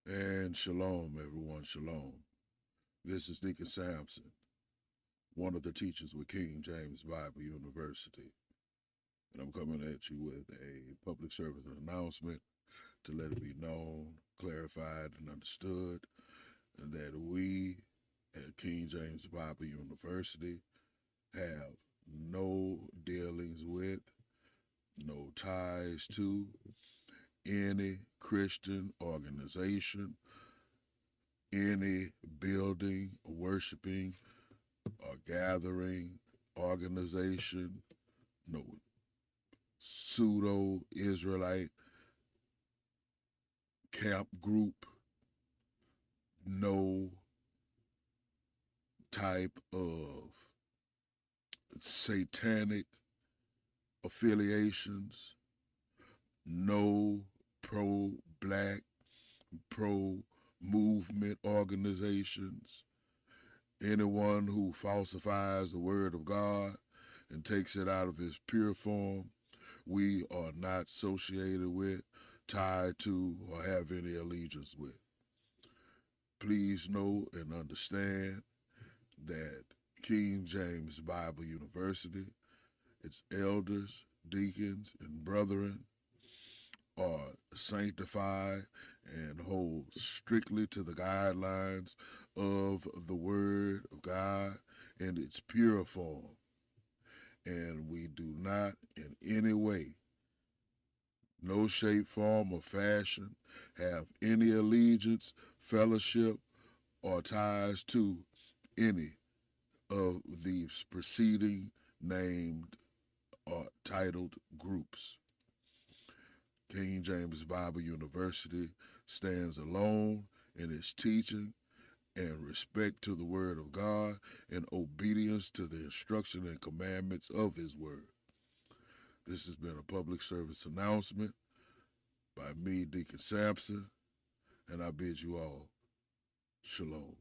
And shalom, everyone, shalom. This is Deacon Sampson, one of the teachers with King James Bible University. And I'm coming at you with a public service announcement to let it be known, clarified, and understood that we at King James Bible University have no dealings with, no ties to any Christian organization, any building, worshiping, or gathering, organization, no pseudo-Israelite camp group, no type of satanic affiliations, no pro-black, pro-movement organizations. Anyone who falsifies the word of God and takes it out of its pure form, we are not associated with, tied to, or have any allegiance with. Please know and understand that King James Bible University, its elders, deacons, and brethren are sanctified and hold strictly to the guidelines of the Word of God in its pure form. And we do not in any way, no shape, form, or fashion, have any allegiance, fellowship, or ties to any of these preceding named or titled groups. King James Bible University stands alone in its teaching and respect to the Word of God and obedience to the instruction and commandments of His Word. This has been a public service announcement by me, Deacon Sampson, and I bid you all shalom.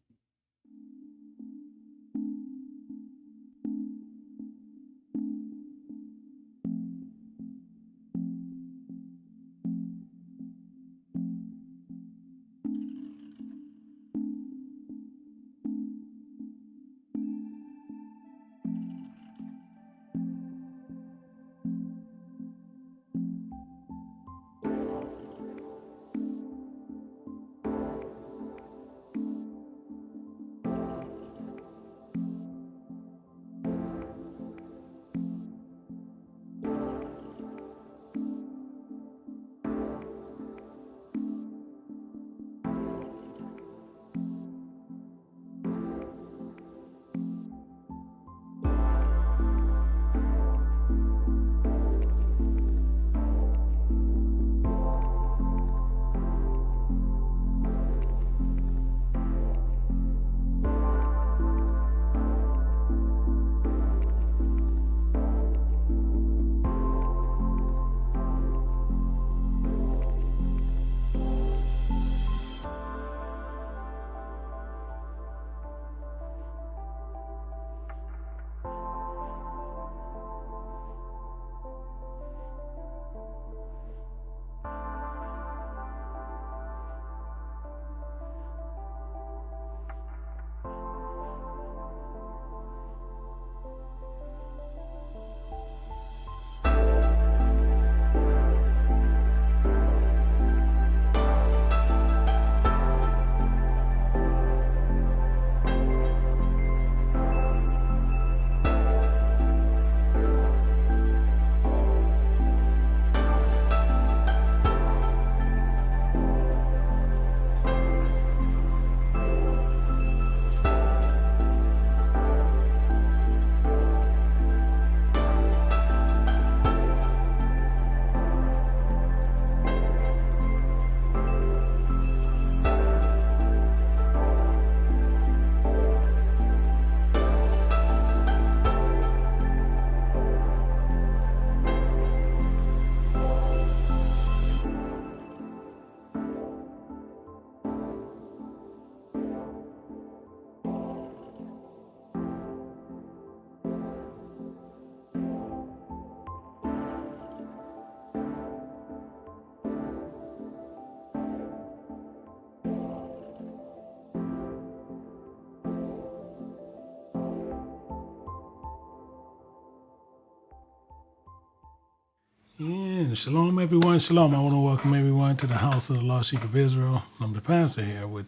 And shalom, everyone. Shalom. I want to welcome everyone to the House of the Lost Sheep of Israel. I'm the pastor here with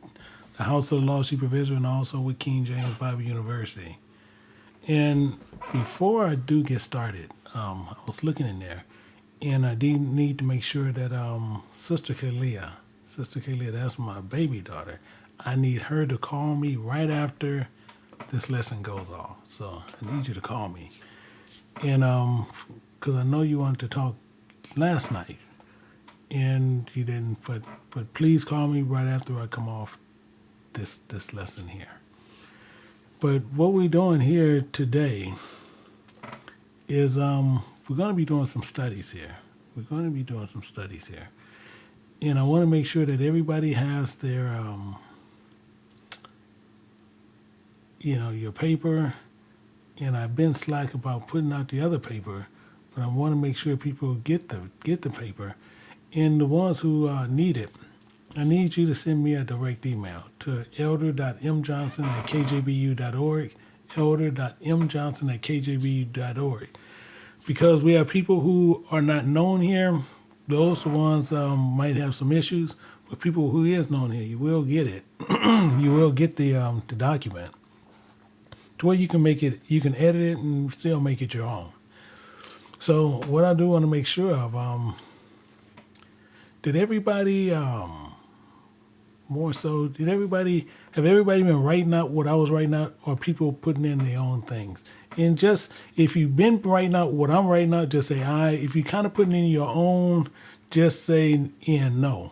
the House of the Lost Sheep of Israel and also with King James Bible University. And before I do get started, I was looking in there, and I do need to make sure that Sister Kalia, that's my baby daughter, I need her to call me right after this lesson goes off. So I need you to call me. And because I know you wanted to talk last night, and you didn't, but please call me right after I come off this lesson here. But what we're doing here today is we're going to be doing some studies here. And I want to make sure that everybody has their, your paper. And I've been slack about putting out the other paper, but I want to make sure people get the paper. And the ones who need it, I need you to send me a direct email to elder.mjohnson@kjbu.org, elder.mjohnson@kjbu.org. Because we have people who are not known here. Those are the ones might have some issues, but people who is known here, you will get it. You will get the document. To where you can make it, you can edit it and still make it your own. So what I do want to make sure of, have everybody been writing out what I was writing out, or people putting in their own things? And just, if you've been writing out what I'm writing out, just say I. If you kind of putting in your own, just say no.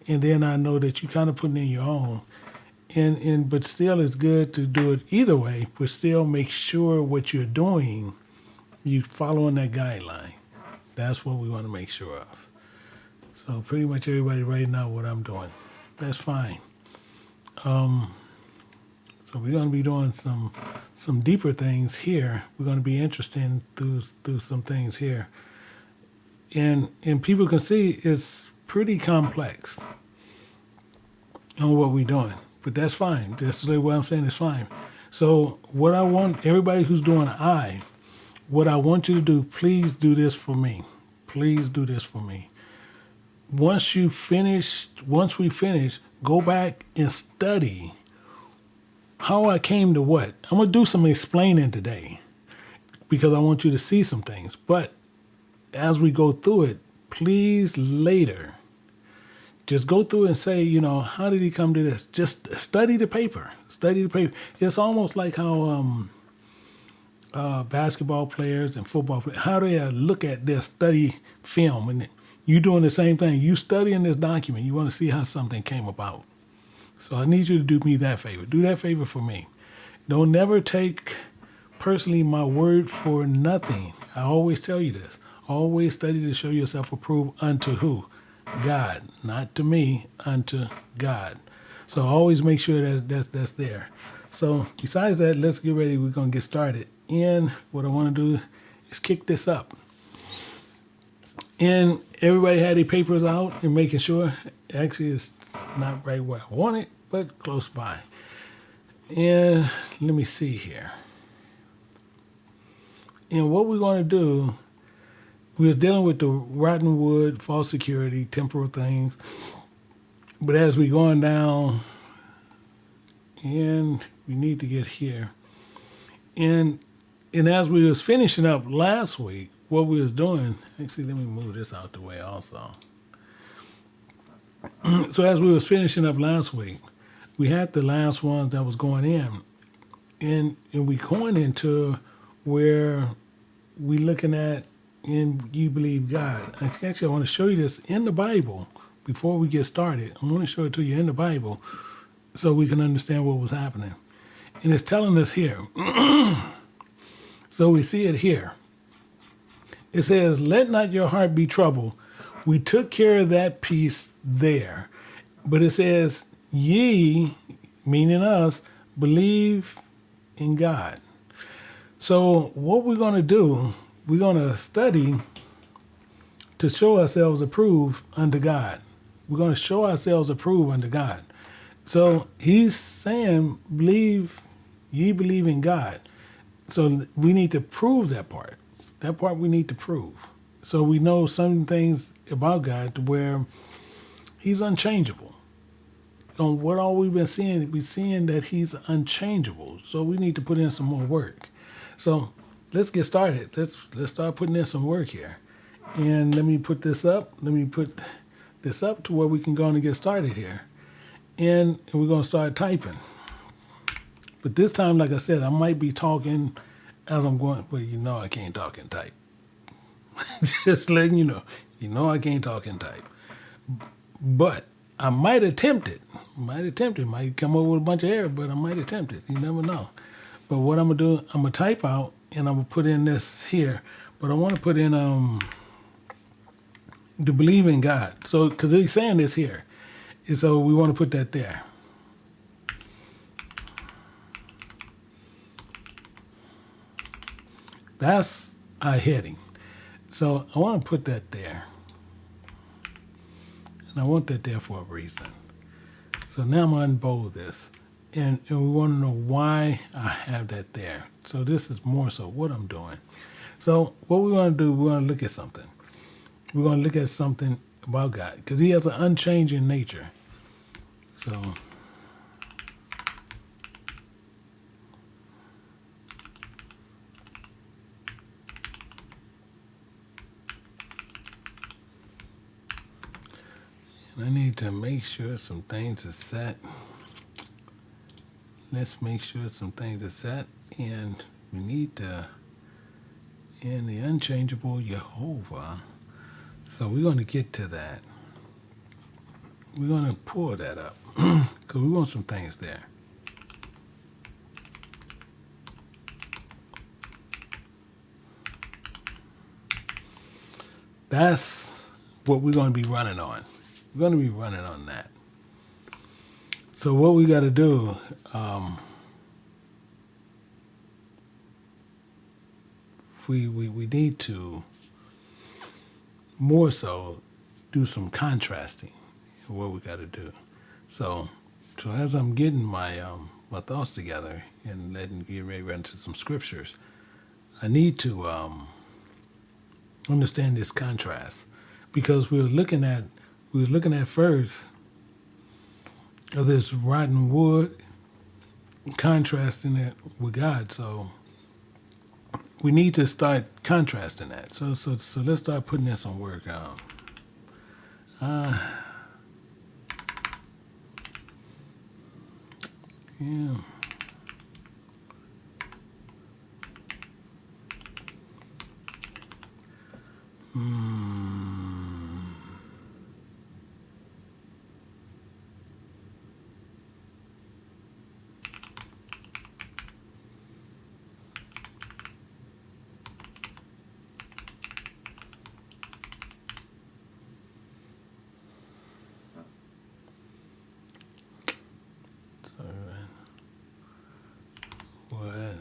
And then I know that you kind of putting in your own. But still it's good to do it either way, but still make sure what you're doing, you following that guideline. That's what we want to make sure of. So pretty much everybody writing out what I'm doing. That's fine. So we're going to be doing some deeper things here. We're going to be interested through some things here. And people can see it's pretty complex on what we're doing. But that's fine. That's what I'm saying is fine. So what I want, everybody who's doing what I want you to do, please do this for me. Please do this for me. Once we finish, go back and study how I came to what. I'm going to do some explaining today because I want you to see some things. But as we go through it, please later, just go through and say, how did he come to this? Just study the paper. It's almost like how basketball players and football players, how they look at their study film. And you doing the same thing. You studying this document. You want to see how something came about. So I need you to do me that favor. Do that favor for me. Don't never take personally my word for nothing. I always tell you this. Always study to show yourself approved unto who? God, not to me, unto God. So always make sure that's there. So besides that, let's get ready. We're going to get started. And what I want to do is kick this up. And everybody had their papers out and making sure. Actually, it's not right where I want it, but close by. And let me see here. And what we're going to do, we're dealing with the rotten wood, false security, temporal things. But as we're going down, and we need to get here. And as we was finishing up last week, what we was doing, actually, let me move this out the way also. So as we was finishing up last week, we had the last one that was going in. And we going into where we looking at, and you believe God. Actually, I want to show you this in the Bible before we get started. I want to show it to you in the Bible so we can understand what was happening. And it's telling us here. So we see it here. It says, let not your heart be troubled. We took care of that piece there. But it says, ye, meaning us, believe in God. So what we're going to do, we're going to study to show ourselves approved unto God. We're going to show ourselves approved unto God. So he's saying, ye believe in God. So we need to prove that part. That part we need to prove. So we know some things about God where he's unchangeable. On what all we've been seeing, we're seeing that he's unchangeable. So we need to put in some more work. So let's get started. Let's start putting in some work here. And let me put this up. Let me put this up to where we can go on and get started here. And we're going to start typing. But this time, like I said, I might be talking as I'm going. Well, you know I can't talk and type. Just letting you know. You know I can't talk and type. But I might attempt it. Might come up with a bunch of errors, but I might attempt it. You never know. But what I'm going to do, I'm going to type out, and I'm going to put in this here. But I want to put in to believe in God. So, because he's saying this here. And so we want to put that there. That's our heading. So I want to put that there. And I want that there for a reason. So now I'm going to unbold this. And we want to know why I have that there. So this is more so what I'm doing. So what we're going to do, we're going to look at something. We're going to look at something about God. Because he has an unchanging nature. So I need to make sure some things are set. Let's make sure some things are set. And we need to, in the unchangeable JEHOVAH. So we're going to get to that. We're going to pull that up. Because we want some things there. That's what we're going to be running on. We're going to be running on that. So what we got to do, we need to more so do some contrasting. What we got to do. So as I'm getting my my thoughts together and letting get ready to run into some scriptures, I need to understand this contrast because we were looking at first of this rotten wood, contrasting it with God. So we need to start contrasting that. So let's start putting in some work out. Yeah.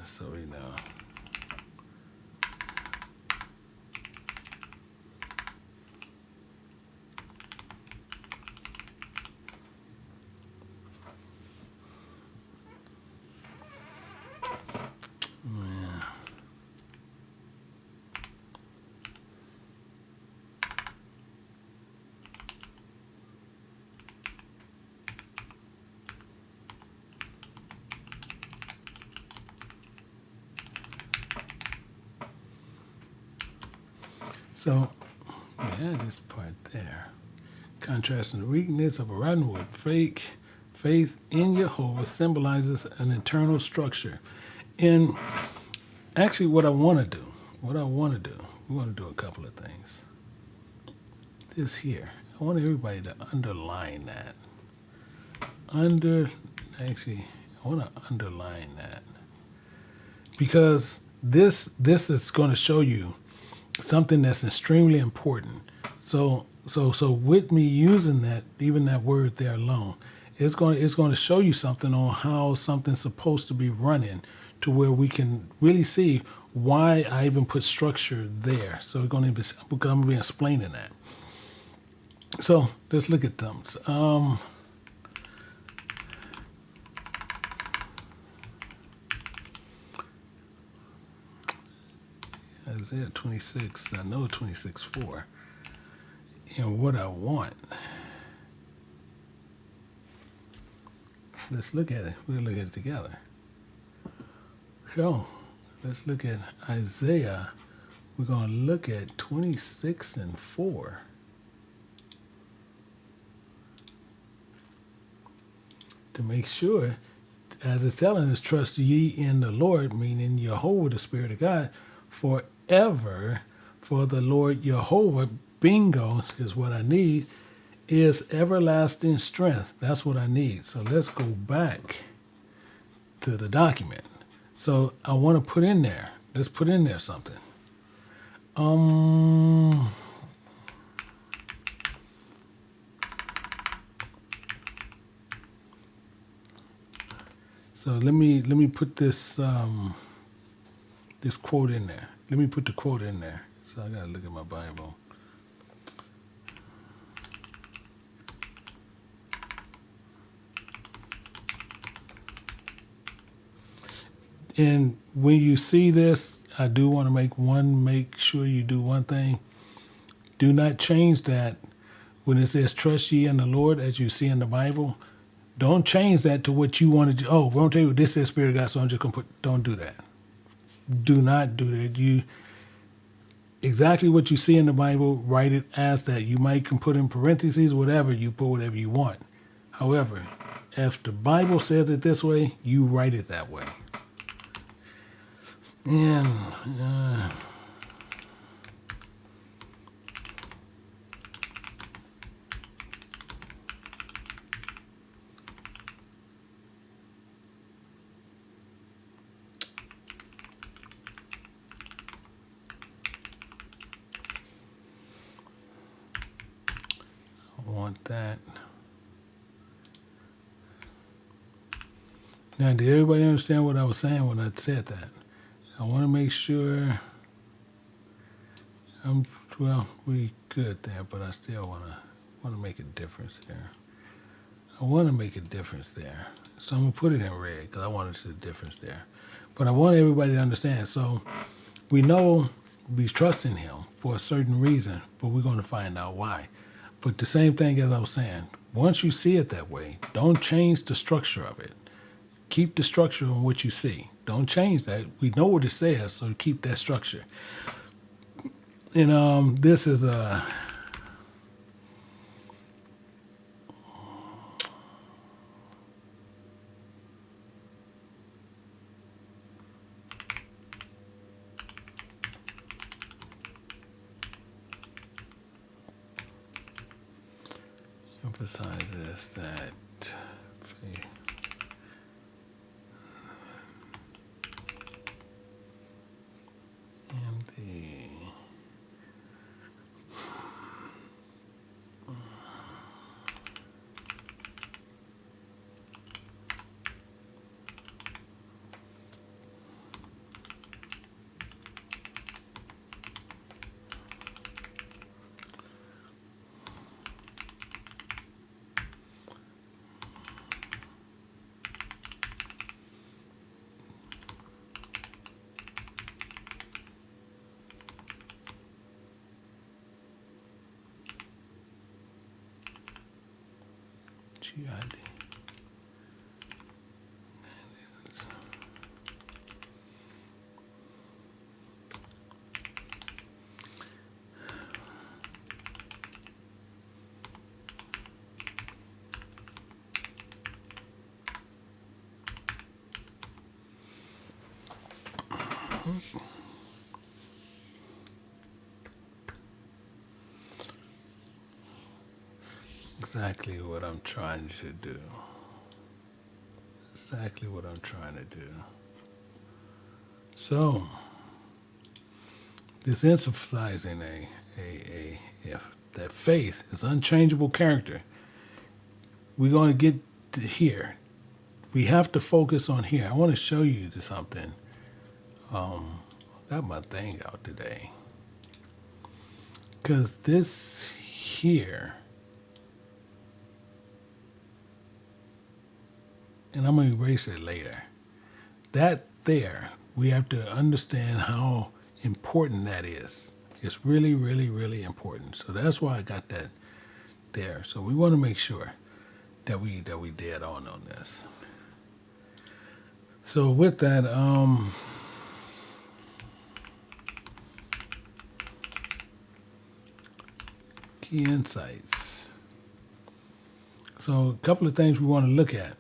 So we know. Yeah. So we had this part there. Contrasting the weakness of a rotten wood. Faith in Jehovah symbolizes an internal structure. And actually what I want to do, we want to do a couple of things. This here, I want everybody to underline that. I want to underline that. Because this is going to show you something that's extremely important. So with me using that, even that word there alone, it's going to show you something on how something's supposed to be running to where we can really see why I even put structure there. So I'm going to be explaining that. So let's look at them. Isaiah 26, I know 26:4. And what I want. Let's look at it. We'll look at it together. So, let's look at Isaiah. We're going to look at 26:4. To make sure, as it's telling us, trust ye in the Lord, meaning Jehovah, the Spirit of God, forever. For the Lord Jehovah, bingo, is what I need, is everlasting strength. That's what I need. So let's go back to the document. So I want to put in there, let's put in there something. So let me put this this quote in there. Let me put the quote in there. So I gotta look at my Bible. And when you see this, I do want to make sure you do one thing. Do not change that when it says trust ye in the Lord, as you see in the Bible. Don't change that to what you want to do. Oh, we're going to tell you this says Spirit of God, so I'm just going to don't do that. Do not do that. Exactly what you see in the Bible, write it as that. You might can put in parentheses, whatever, you put whatever you want. However, if the Bible says it this way, you write it that way. And I want that. Now, did everybody understand what I was saying when I said that? I want to make sure we good there, but I still want to make a difference there. I want to make a difference there. So I'm going to put it in red because I want to see the difference there. But I want everybody to understand. So we know we trust in him for a certain reason, but we're going to find out why. But the same thing as I was saying, once you see it that way, don't change the structure of it. Keep the structure on what you see. Don't change that. We know what it says, so keep that structure. And this is a emphasizes that faith. And the GID. Exactly what I'm trying to do. Exactly what I'm trying to do. So, this emphasizing that faith is unchangeable character. We're going to get to here. We have to focus on here. I want to show you something. Got my thing out today. Because this here, and I'm going to erase it later. That there, we have to understand how important that is. It's really, really, really important. So that's why I got that there. So we want to make sure that we dead on this. So with that, key insights. So a couple of things we want to look at.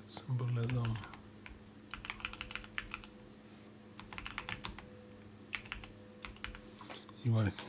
Symbolism. You want to.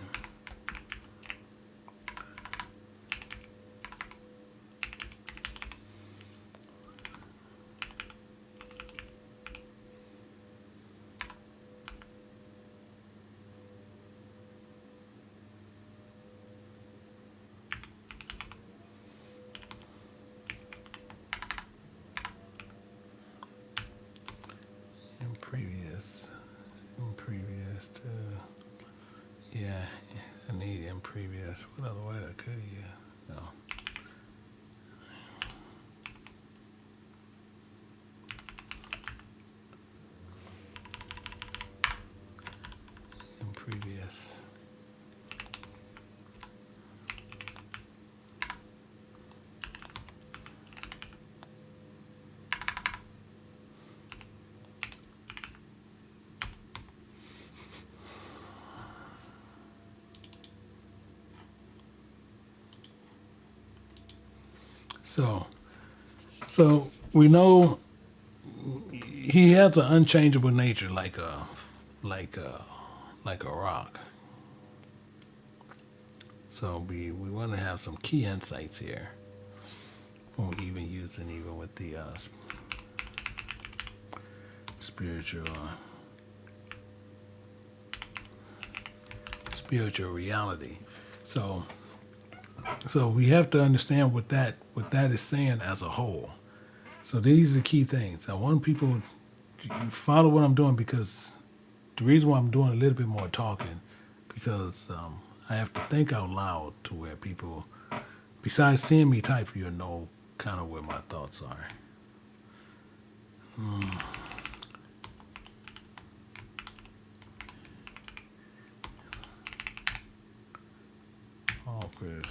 Previous to, yeah, I need in previous. What other word I could use? No. In previous. So we know he has an unchangeable nature, like a rock. So we want to have some key insights here when we even with the spiritual reality. So we have to understand what that is saying as a whole. So these are the key things. I want people to follow what I'm doing, because the reason why I'm doing a little bit more talking, because I have to think out loud to where people, besides seeing me type, you'll know kind of where my thoughts are. All prayers.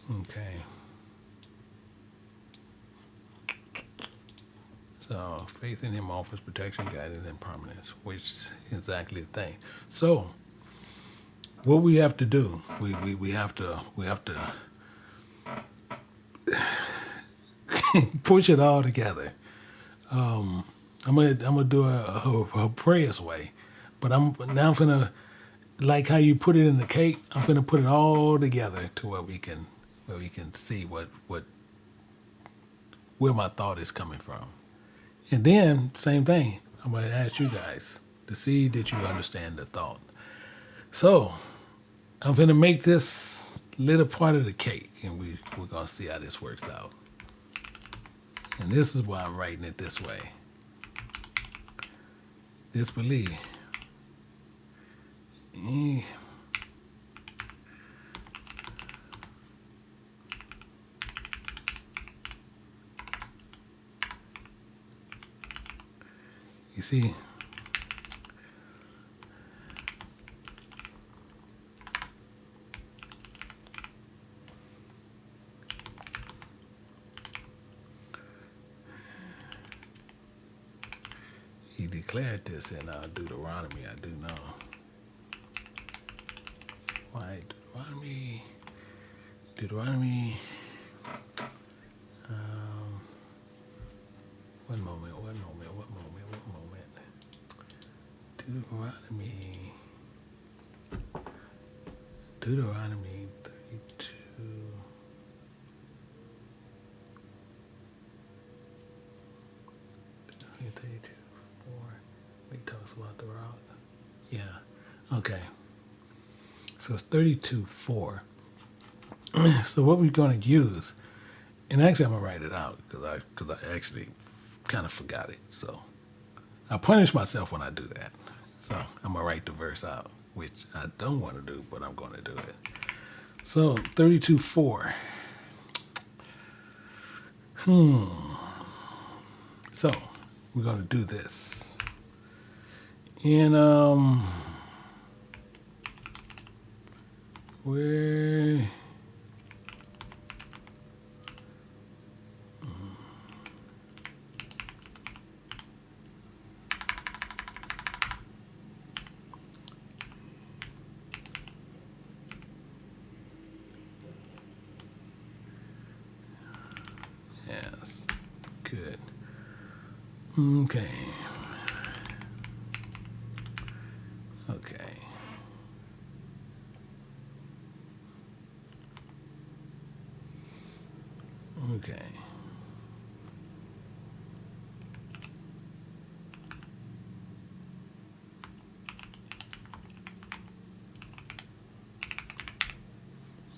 Okay. So faith in him offers protection, guidance, and permanence, which is exactly the thing. So what we have to do, we have to push it all together. I'm gonna do a prayers way, but I'm gonna, like how you put it in the cake, I'm gonna put it all together to where we can see where my thought is coming from. And then, same thing, I'm going to ask you guys to see that you understand the thought. So, I'm going to make this little part of the cake, and we're going to see how this works out. And this is why I'm writing it this way. Disbelief. You see, he declared this in Deuteronomy, I do know. Why, Deuteronomy, one moment. Deuteronomy 32. Deuteronomy 32:4. He talks about the rock. Yeah. Okay. So it's 32:4. So what we're going to use And actually, I'm gonna write it out because I actually kind of forgot it. So I punish myself when I do that. So I'm gonna write the verse out, which I don't want to do, but I'm gonna do it. So 32:4. So we're gonna do this. And where yes, good. Okay. Okay. Okay.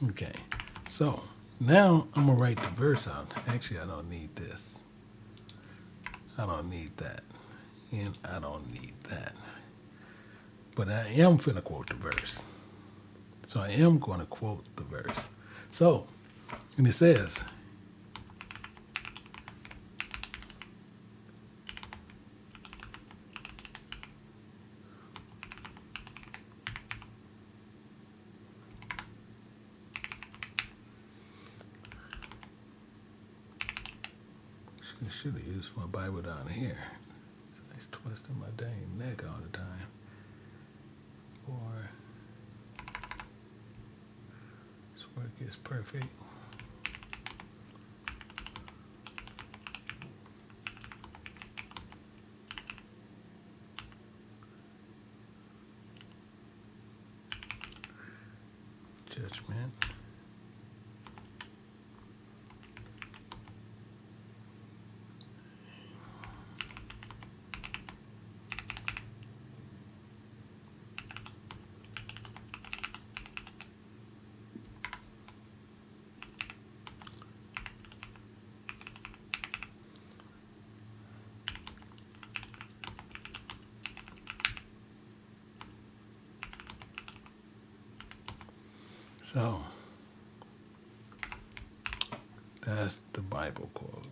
Okay. So now I'm gonna write the verse out. Actually, I don't need this. I don't need that. And I don't need that. But I am finna quote the verse. So I am gonna quote the verse. So, and it says, I should have used my Bible down here. It's twisting my dang neck all the time. For this work is perfect. Judgment. So that's the Bible quote.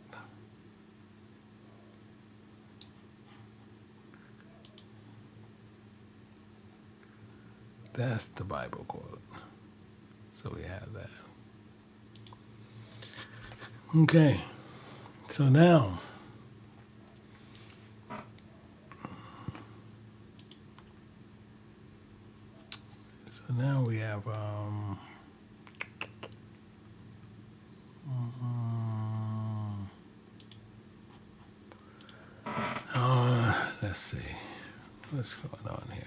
That's the Bible quote. So we have that. Okay. So now we have let's see what's going on here.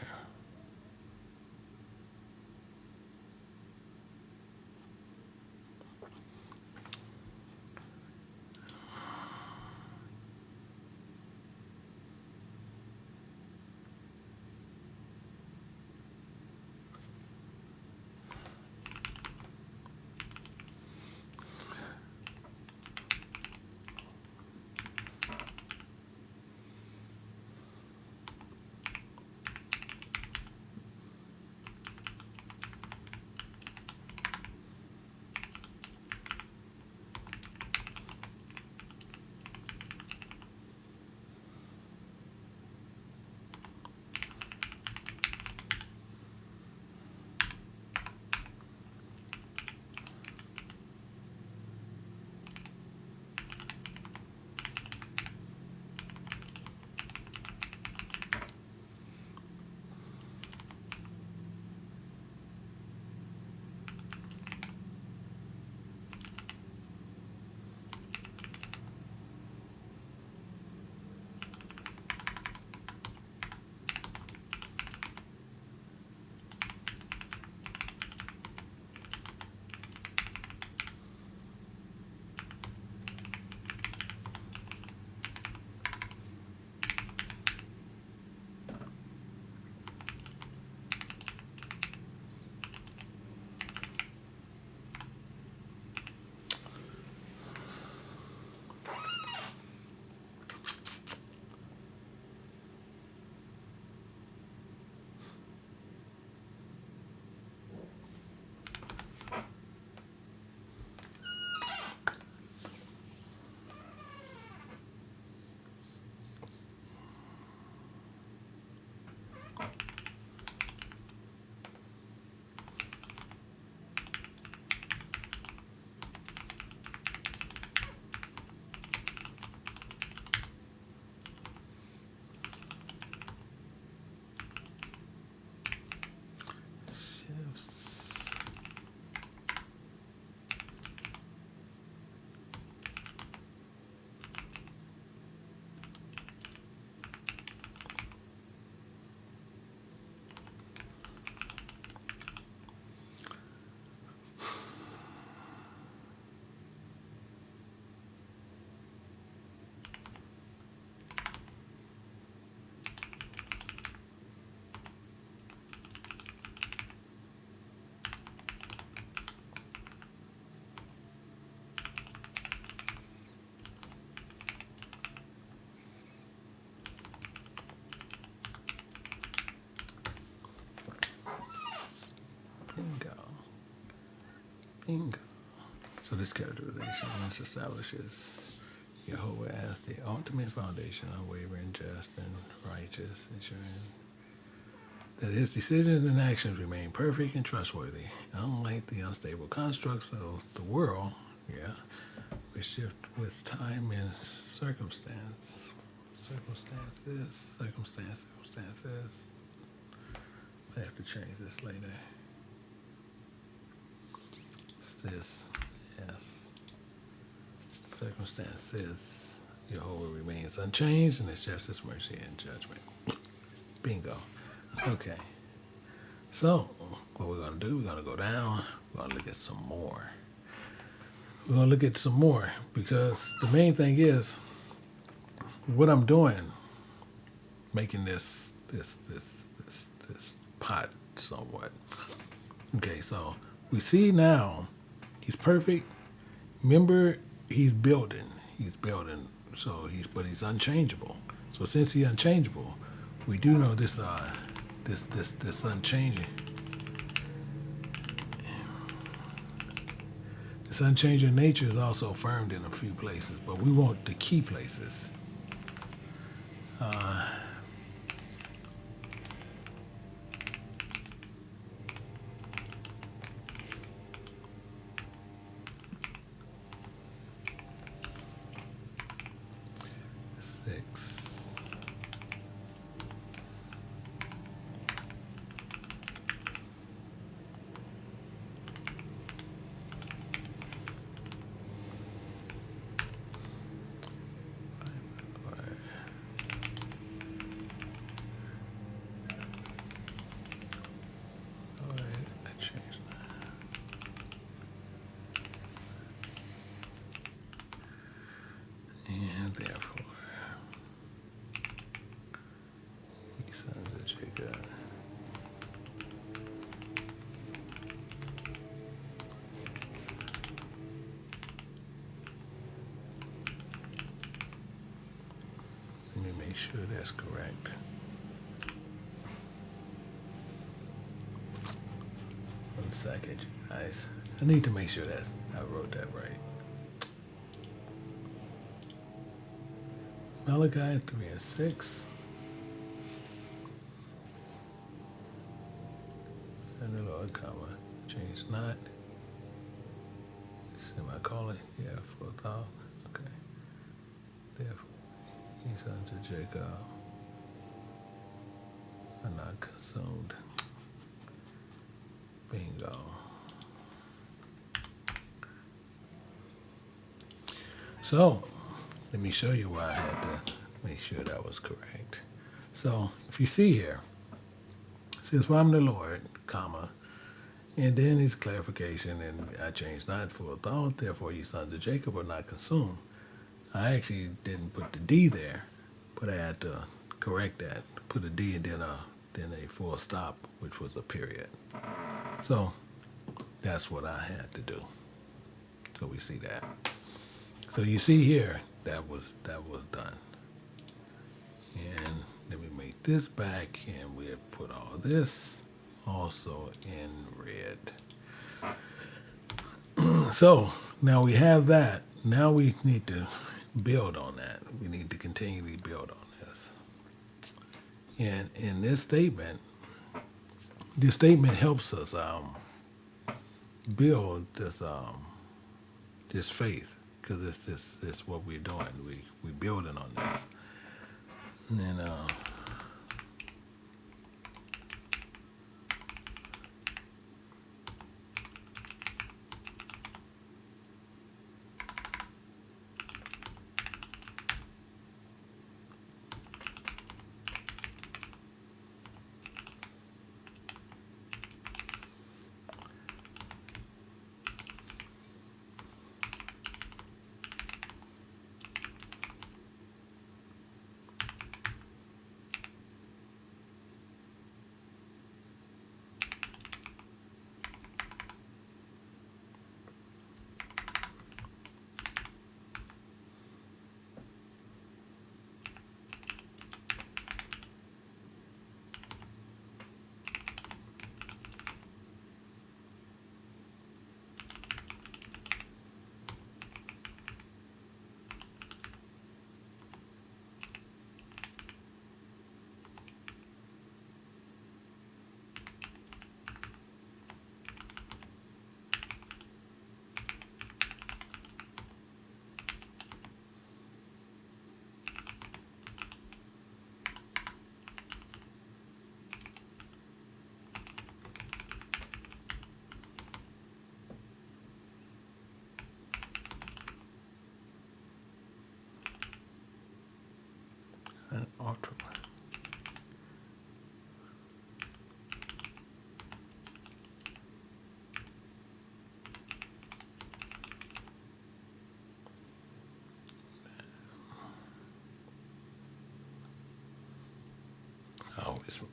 Bingo. So this characterization establishes Jehovah as the ultimate foundation, unwavering, just, and righteous, ensuring that his decisions and actions remain perfect and trustworthy, unlike the unstable constructs of the world, which shift with time and circumstances. I have to change this later. It's this, yes. Circumstances, Jehovah remains unchanged, and it's justice, mercy, and judgment. Bingo. Okay. So, what we're going to do, we're going to go down, we're going to look at some more. We're going to look at some more, because the main thing is, what I'm doing, making this pot somewhat. Okay, so we see now, he's perfect. Remember, he's building, so but he's unchangeable. So since he's unchangeable, we do know this unchanging. This unchanging nature is also affirmed in a few places, but we want the key places. Six. And therefore, he sons of Jacob. Let me make sure that's correct. One second, you guys. I need to make sure that I wrote that right. Malachi 3 and 6. And the Lord, comma, change not. Semicolon, for thou. Okay. Therefore, ye sons of Jacob are not consumed. Bingo. So, let me show you why I had to make sure that was correct. So, if you see here, it says, for I'm the Lord, comma, and then his clarification, and I changed not for a thought, therefore you sons of Jacob are not consumed. I actually didn't put the D there, but I had to correct that, put a D and then a full stop, which was a period. So, that's what I had to do. So we see that. So you see here, that was done. And let me make this back, and we'll put all this also in red. So now we have that. Now we need to build on that. We need to continually build on this. And in this statement helps us build this faith. Because it's what we're doing. We're building on this. And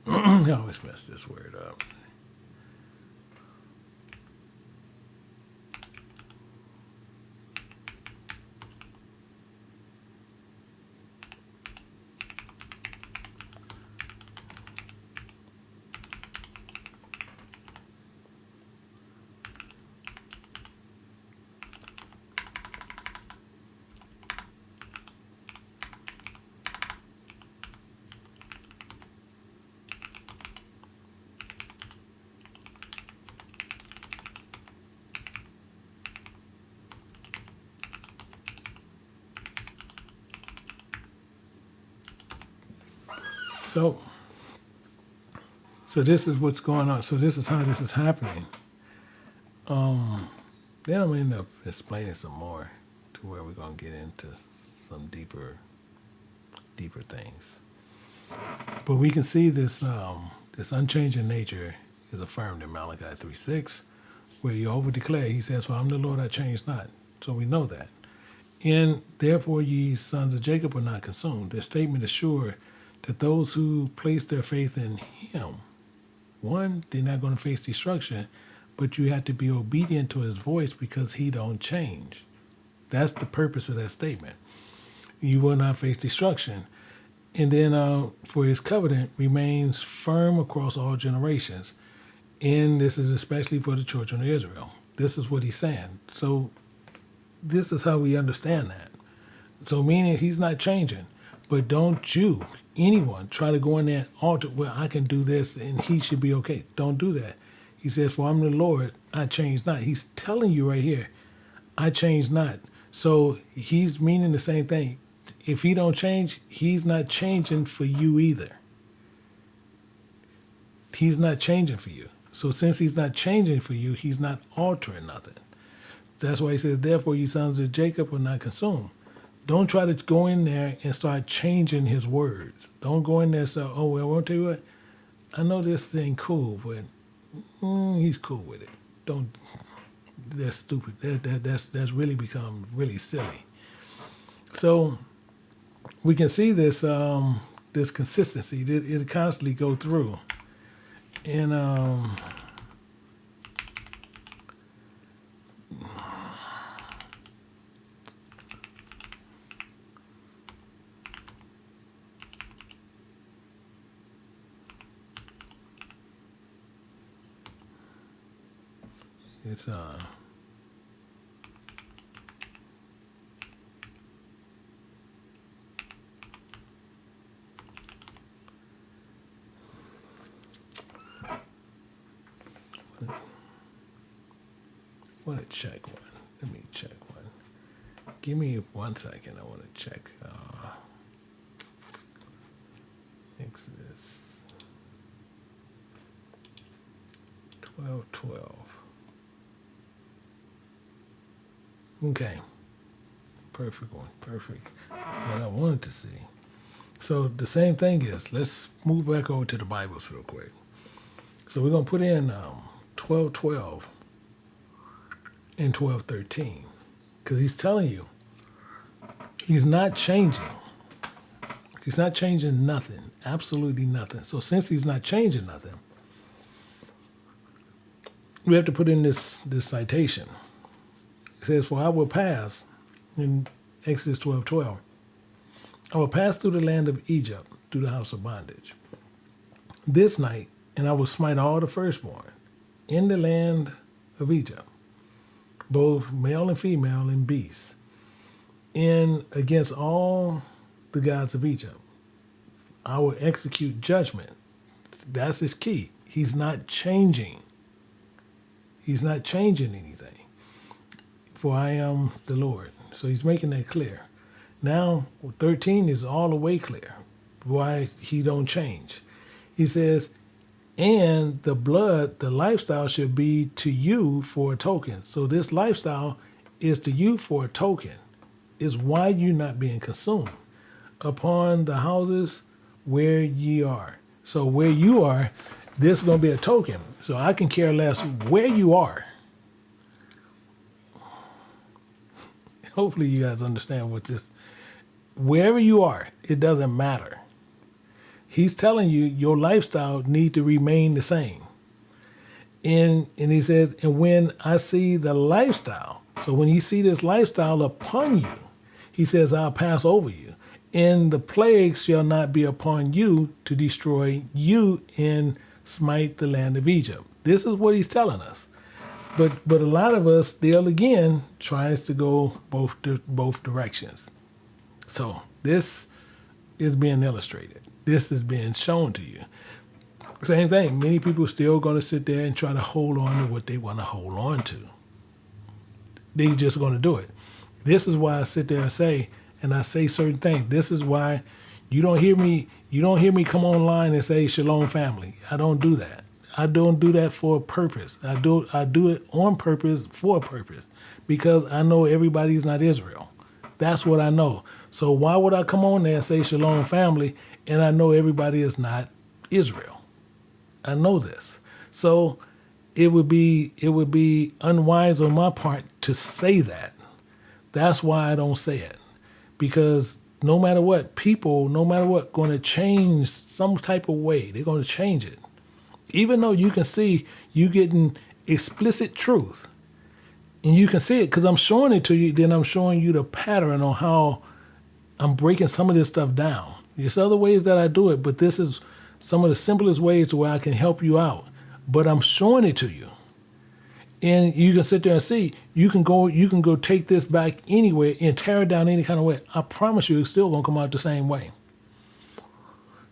I always mess this word up. So this is what's going on. So this is how this is happening. Then I'm gonna end up explaining some more to where we're gonna get into some deeper things. But we can see this this unchanging nature is affirmed in Malachi 3:6, where Jehovah declared, he says, "For I'm the Lord, I change not." So we know that. And therefore ye sons of Jacob are not consumed. This statement is sure that those who place their faith in him, one, they're not going to face destruction, but you have to be obedient to his voice because he don't change. That's the purpose of that statement. You will not face destruction. And then for his covenant remains firm across all generations. And this is especially for the children of Israel. This is what he's saying. So this is how we understand that. So meaning he's not changing. But don't you, anyone, try to go in there and alter, well, I can do this and he should be okay. Don't do that. He says, "For I'm the Lord, I change not." He's telling you right here, I change not. So he's meaning the same thing. If he don't change, he's not changing for you either. He's not changing for you. So since he's not changing for you, he's not altering nothing. That's why he says, "Therefore you sons of Jacob are not consumed." Don't try to go in there and start changing his words. Don't go in there and say, "Oh, well, I won't tell you what, I know this thing cool, but he's cool with it." Don't. That's stupid. That's really become really silly. So we can see this this consistency. It constantly go through, and it's I want to check one. Let me check one. Give me 1 second. I want to check. Exodus 12:12. Okay. Perfect one. Perfect. What I wanted to see. So the same thing is, let's move back over to the Bibles real quick. So we're going to put in 12:12 and 12:13, because he's telling you he's not changing. He's not changing nothing, absolutely nothing. So since he's not changing nothing, we have to put in this citation. It says, "For I will pass," in Exodus 12:12, "I will pass through the land of Egypt, through the house of bondage, this night, and I will smite all the firstborn in the land of Egypt, both male and female and beasts, and against all the gods of Egypt. I will execute judgment." That's his key. He's not changing. He's not changing anything. "For I am the Lord." So he's making that clear. Now, 13 is all the way clear why he don't change. He says, "And the blood, the lifestyle should be to you for a token." So this lifestyle is to you for a token. Is why you not being consumed upon the houses where ye are. So where you are, this is going to be a token. So I can care less where you are. Hopefully you guys understand what this, wherever you are, it doesn't matter. He's telling you your lifestyle need to remain the same. And he says, and when I see the lifestyle, so when he see this lifestyle upon you, he says, I'll pass over you. And the plague shall not be upon you to destroy you and smite the land of Egypt. This is what he's telling us. But a lot of us still again tries to go both directions. So this is being illustrated. This is being shown to you. Same thing. Many people still going to sit there and try to hold on to what they want to hold on to. They're just going to do it. This is why I sit there and I say certain things. This is why you don't hear me. You don't hear me come online and say Shalom family. I don't do that. I don't do that for a purpose. I do it on purpose for a purpose, because I know everybody's not Israel. That's what I know. So why would I come on there and say Shalom family and I know everybody is not Israel? I know this. So it would be unwise on my part to say that. That's why I don't say it. Because no matter what, people, no matter what, going to change some type of way. They're going to change it. Even though you can see you getting explicit truth. And you can see it because I'm showing it to you, then I'm showing you the pattern on how I'm breaking some of this stuff down. There's other ways that I do it, but this is some of the simplest ways where I can help you out. But I'm showing it to you. And you can sit there and see, you can go take this back anywhere and tear it down any kind of way. I promise you it's still gonna come out the same way.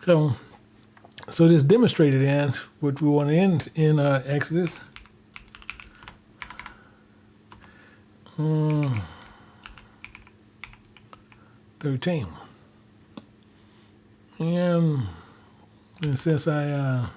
So this demonstrated in what we want to end in Exodus. 13. And since I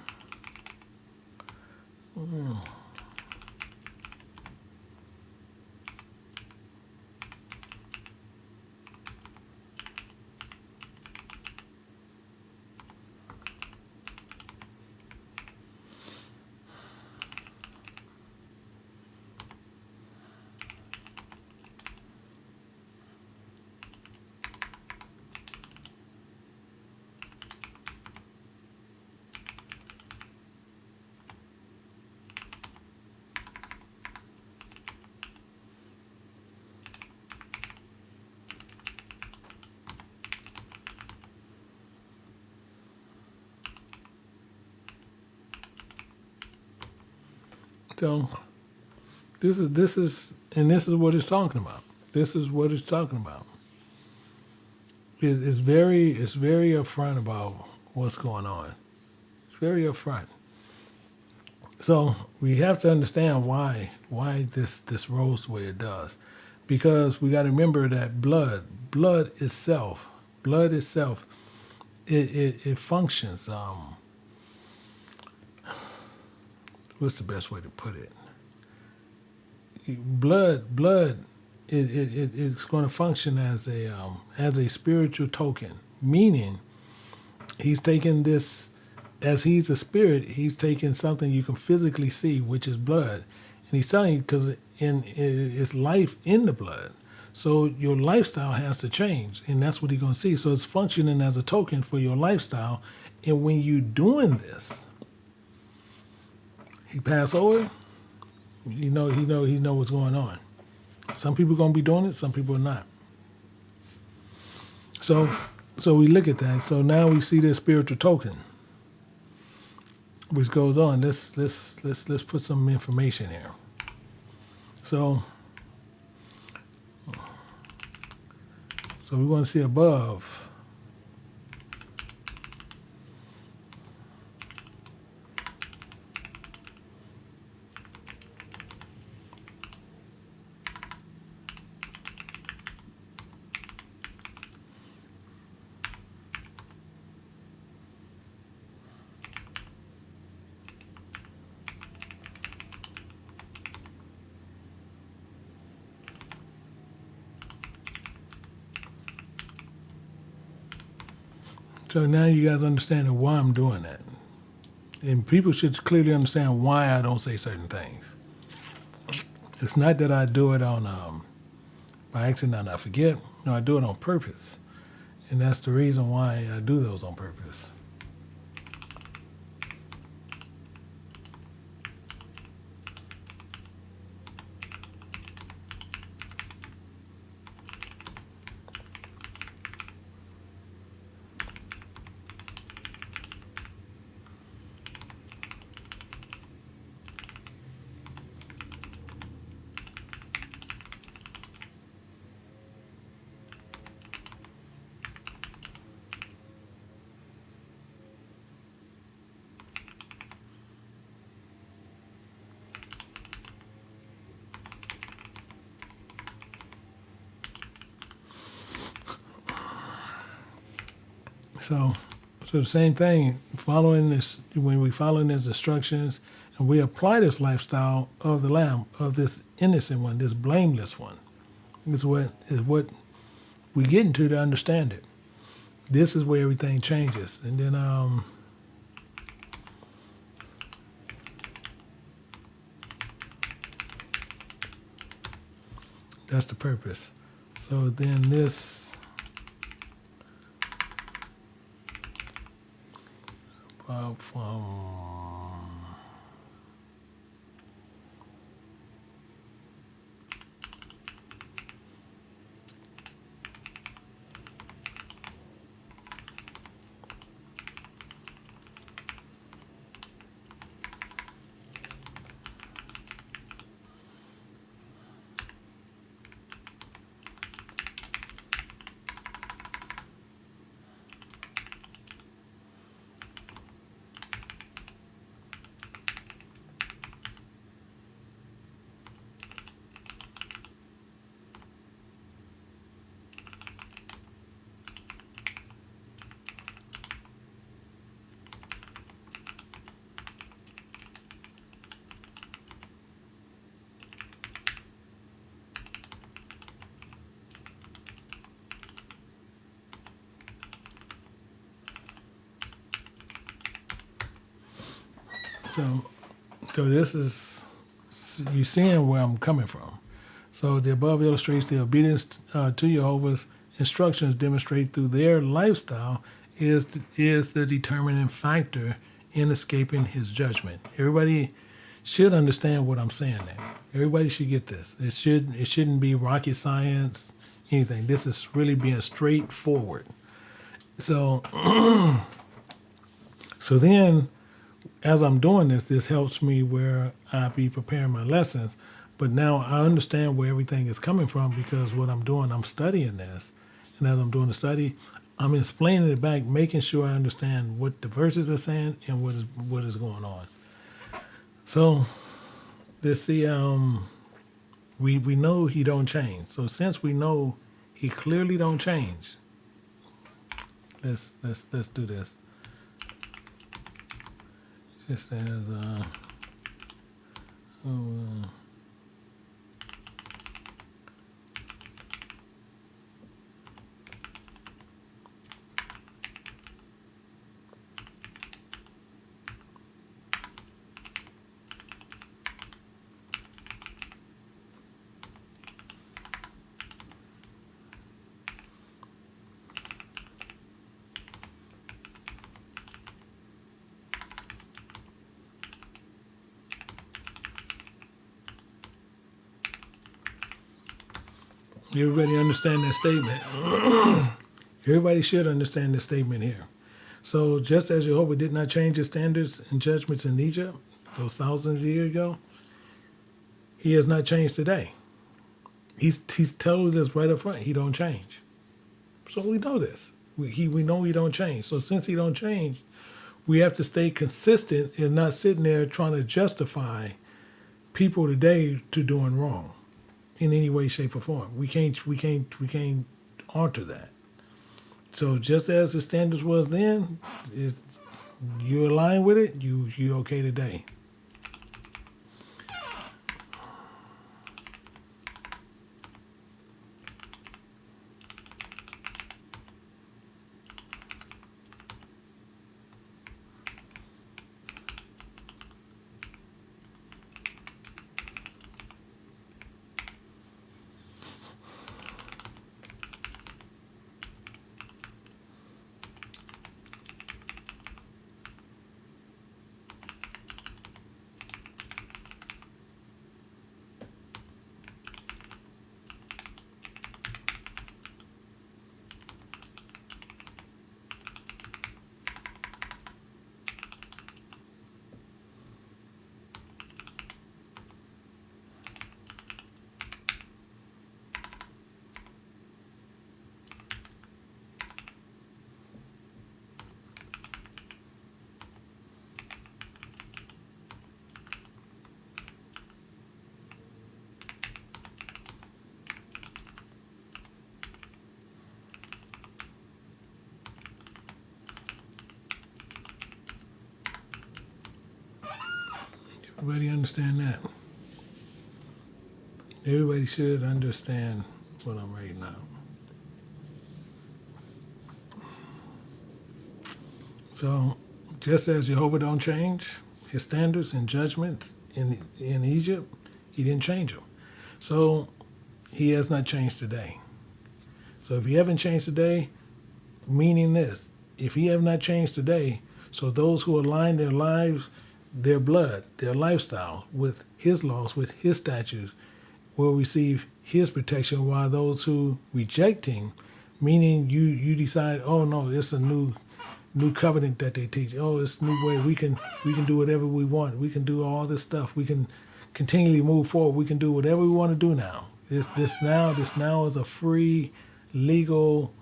So this is what it's talking about. This is what it's talking about. It's very upfront about what's going on. It's very upfront. So we have to understand why this rolls the way it does, because we got to remember that blood itself, it functions. What's the best way to put it? Blood, it's going to function as a spiritual token, meaning he's taking this, as he's a spirit, he's taking something you can physically see, which is blood, and he's telling you because it's life in the blood. So your lifestyle has to change, and that's what he's going to see. So it's functioning as a token for your lifestyle, and when you're doing this, he passed over. He know what's going on. Some people are gonna be doing it, some people are not. So we look at that. So now we see this spiritual token, which goes on. Let's put some information here. So we want to see above. So now you guys understand why I'm doing that. And people should clearly understand why I don't say certain things. It's not that I do it on by accident and I forget. No, I do it on purpose. And that's the reason why I do those on purpose. So the same thing, following this, when we follow his instructions and we apply this lifestyle of the Lamb, of this innocent one, this blameless one, is what we get into to understand it. This is where everything changes. And then that's the purpose. So then this so this is, you seeing where I'm coming from. So the above illustrates the obedience to Jehovah's instructions demonstrated through their lifestyle is the determining factor in escaping his judgment. Everybody should understand what I'm saying there. Everybody should get this. It shouldn't be rocket science, anything. This is really being straightforward. So then, as I'm doing this helps me where I be preparing my lessons. But now I understand where everything is coming from, because what I'm doing, I'm studying this. And as I'm doing the study, I'm explaining it back, making sure I understand what the verses are saying and what is going on. So this we know he don't change. So since we know he clearly don't change, let's do this. Just as everybody understand that statement. Everybody should understand this statement here. So just as Jehovah did not change his standards and judgments in Egypt, those thousands of years ago, he has not changed today. He's told us right up front, he don't change. So we know this. We know he don't change. So since he don't change, we have to stay consistent and not sitting there trying to justify people today to doing wrong in any way, shape, or form. We can't alter that. So just as the standards was then, you align with it, you okay today. Everybody understand that? Everybody should understand what I'm writing out. So, just as Jehovah don't change his standards and judgments in Egypt, he didn't change them. So, he has not changed today. So, if he haven't changed today, meaning this, if he have not changed today, so those who align their lives, their blood, their lifestyle with his laws, with his statutes, will receive his protection, while those who reject him, meaning you decide, oh no, it's a new covenant that they teach. Oh, it's a new way. We can do whatever we want. We can do all this stuff. We can continually move forward. We can do whatever we want to do now. This now is a free, legal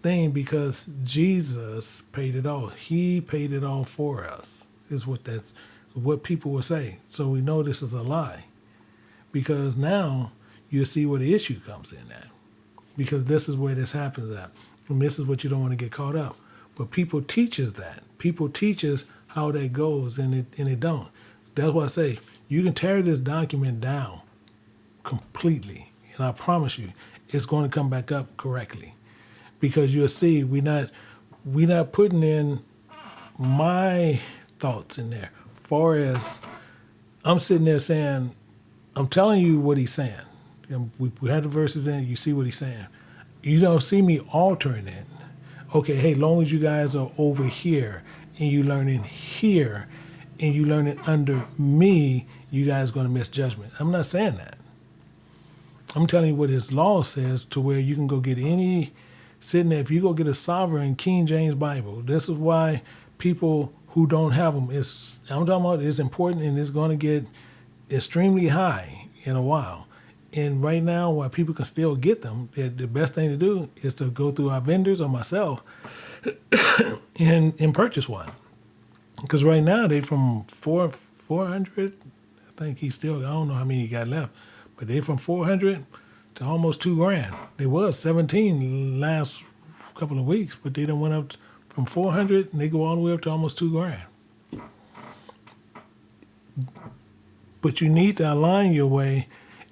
thing because Jesus paid it all. He paid it all for us. Is what people will say. So we know this is a lie, because now you see where the issue comes in at. Because this is where this happens at, and this is what you don't want to get caught up. But people teaches that. People teaches how that goes, and it don't. That's why I say you can tear this document down completely, and I promise you, it's going to come back up correctly, because you'll see we're not putting in my thoughts in there. Far as I'm sitting there saying, I'm telling you what he's saying. And we had the verses in. You see what he's saying. You don't see me altering it. Okay, hey, long as you guys are over here and you learning here and you learning under me, you guys are going to miss judgment. I'm not saying that. I'm telling you what his law says, to where you can go get any, sitting there, if you go get a sovereign King James Bible, this is why people who don't have them, I'm talking about it's important, and it's going to get extremely high in a while. And right now, while people can still get them, the best thing to do is to go through our vendors or myself and purchase one. Because right now they from 400. I think he's still, I don't know how many he got left, but they from 400 to almost $2,000. They was 17 last couple of weeks, but they done went up from 400 and they go all the way up to almost $2,000. But you need to align your way.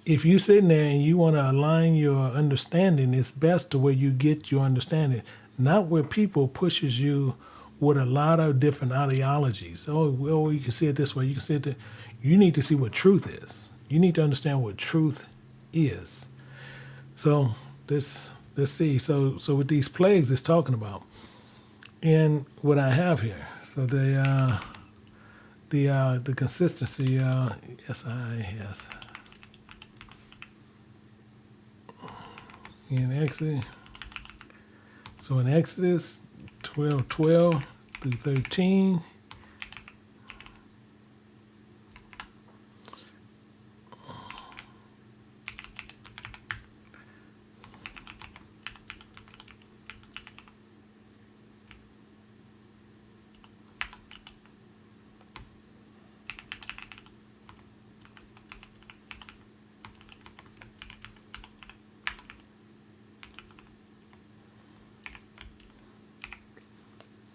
If you're sitting there and you want to align your understanding, it's best to where you get your understanding, not where people pushes you with a lot of different ideologies. Oh, well, you can see it this way, you can see it that. You need to see what truth is. You need to understand what truth is. So let's see. So with these plagues it's talking about, and what I have here. So the consistency. SIS. In Exodus. So in Exodus 12:12 through 13.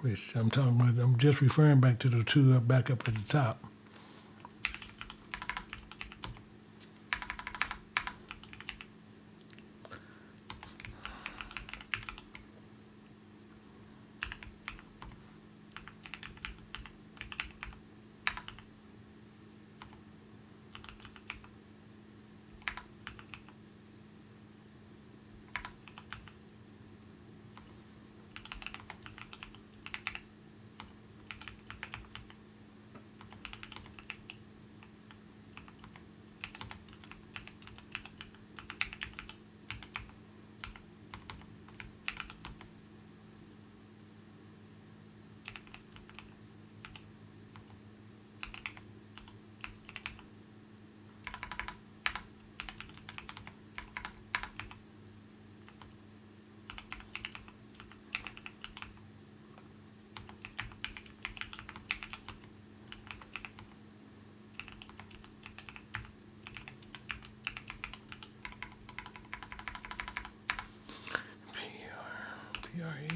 Which I'm talking about, I'm just referring back to the two back up at the top. PRE.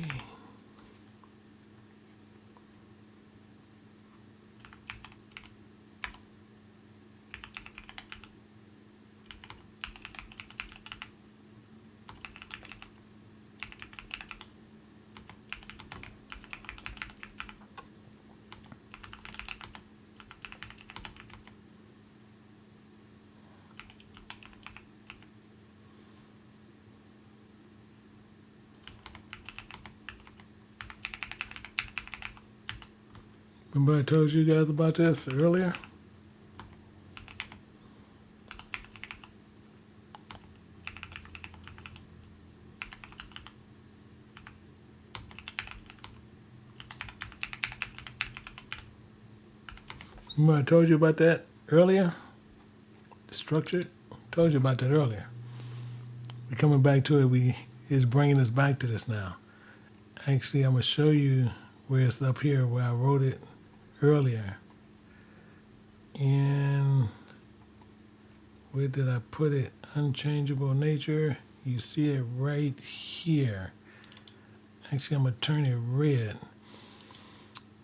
Remember I told you guys about this earlier? Remember I told you about that earlier? The structure? Told you about that earlier. We're coming back to it. It's bringing us back to this now. Actually, I'm going to show you where it's up here where I wrote it earlier. And where did I put it? Unchangeable nature. You see it right here. Actually, I'm going to turn it red.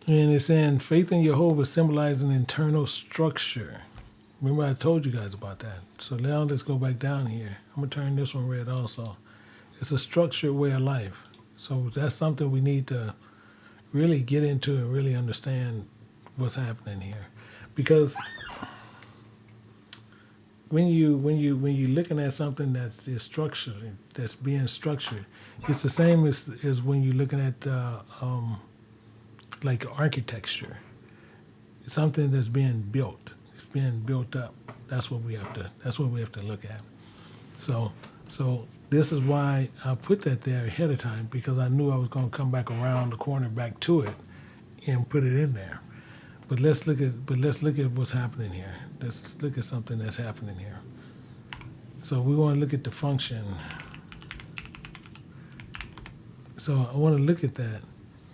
And it's saying faith in Jehovah symbolizes an internal structure. Remember I told you guys about that. So now let's go back down here. I'm going to turn this one red also. It's a structured way of life. So that's something we need to really get into and really understand what's happening here. Because when you're looking at something that's structured, that's being structured, it's the same as when you're looking at like architecture. It's something that's being built. It's being built up. That's what we have to look at. So this is why I put that there ahead of time, because I knew I was going to come back around the corner back to it and put it in there. But let's look at what's happening here. Let's look at something that's happening here. So we want to look at the function. So I want to look at that,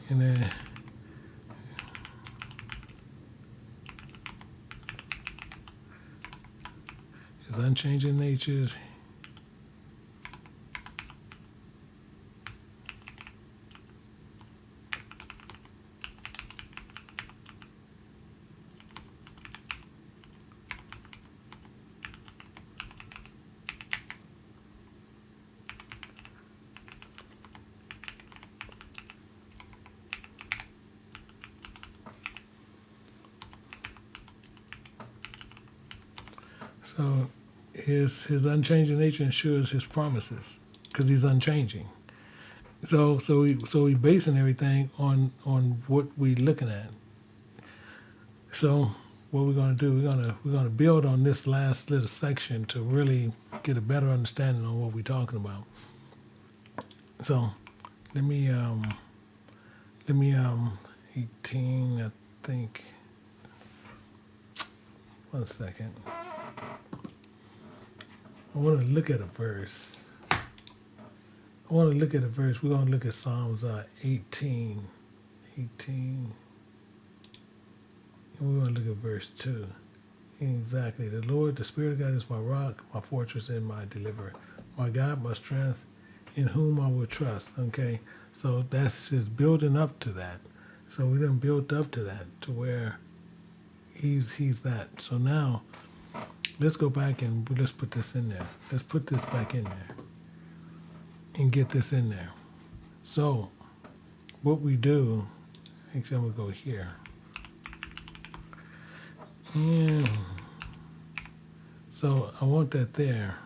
and then his unchanging natures. So his unchanging nature ensures his promises because he's unchanging. So we basing everything on what we're looking at. So what we're going to do, we're gonna build on this last little section to really get a better understanding on what we're talking about. So let me 18, I think. 1 second. I want to look at a verse. We're going to look at Psalms 18. And we're going to look at verse 2. Exactly. The Lord, the Spirit of God is my rock, my fortress, and my deliverer. My God, my strength, in whom I will trust. Okay? So that's his building up to that. So we done built up to that, to where he's that. So now, let's go back and let's put this in there. Let's put this back in there and get this in there. So what we do, actually I'm going to go here. And so I want that there.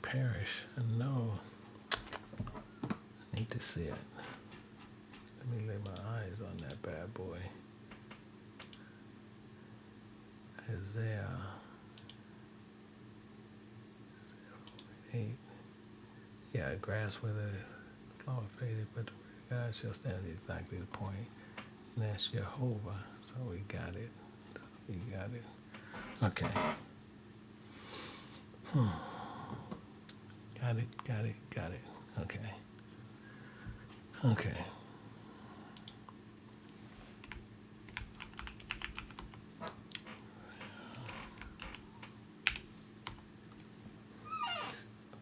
perish. I know. I need to see it. Let me lay my eyes on that bad boy. Isaiah 8. Yeah, grass withers, flower faded, but the word of God shall stand, exactly the point. And that's Jehovah. So we got it. Okay. Got it. Okay.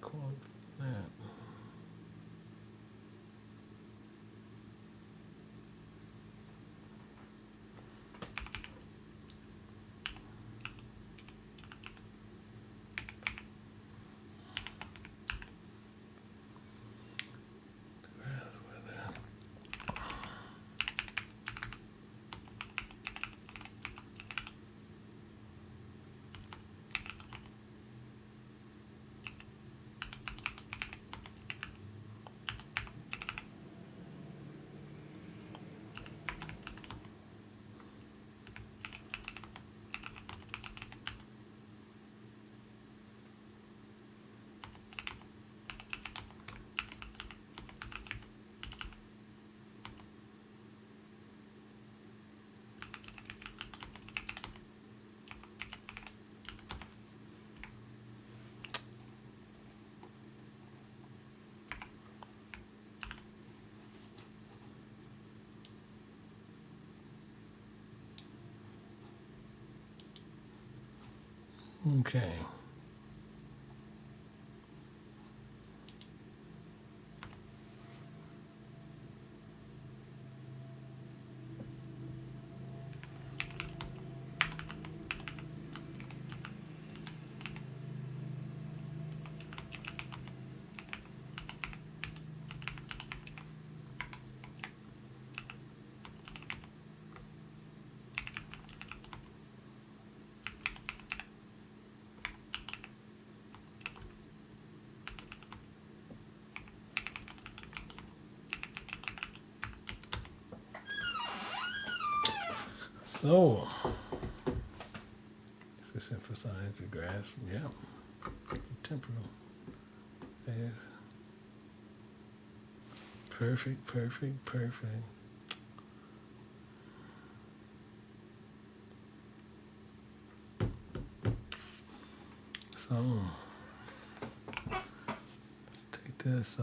Quote that. Okay. So, does this emphasize the grass? Yeah. Temporal. Yes. Perfect. So, let's take this.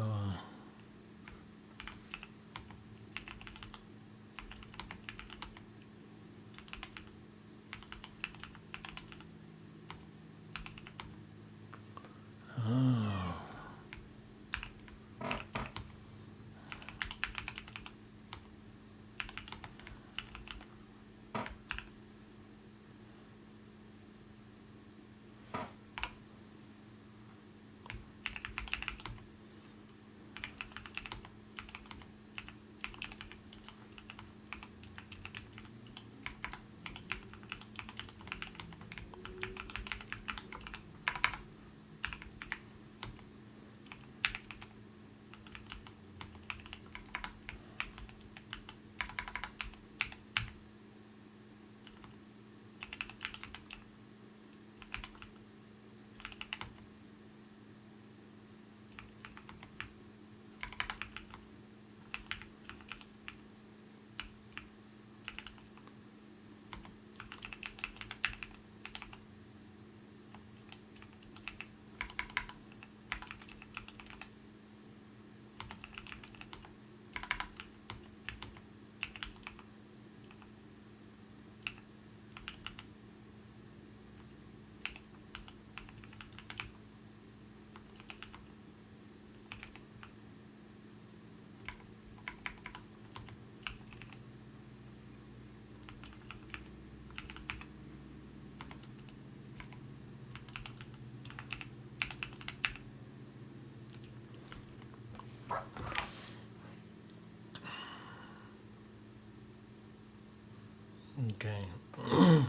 Okay. And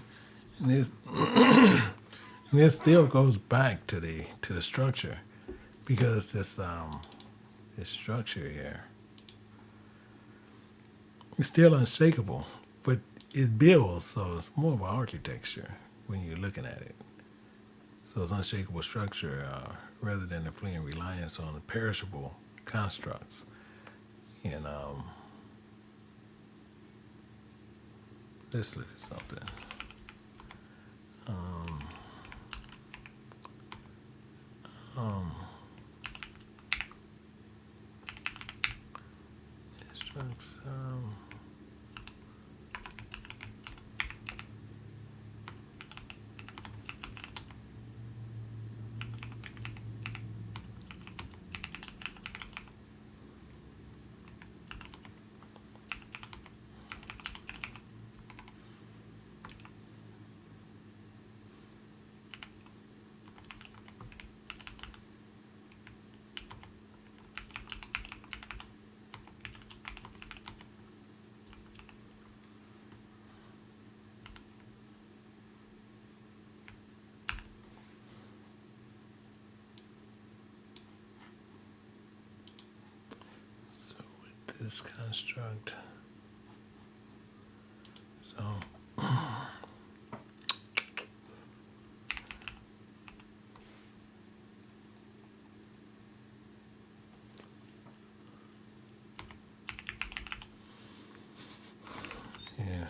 this and this still goes back to the structure. because this structure here is still unshakable, but it builds, so it's more of an architecture when you're looking at it. So it's unshakable structure rather than a fleeing reliance on perishable constructs. And let's look at something. Instructs. This construct. So yeah.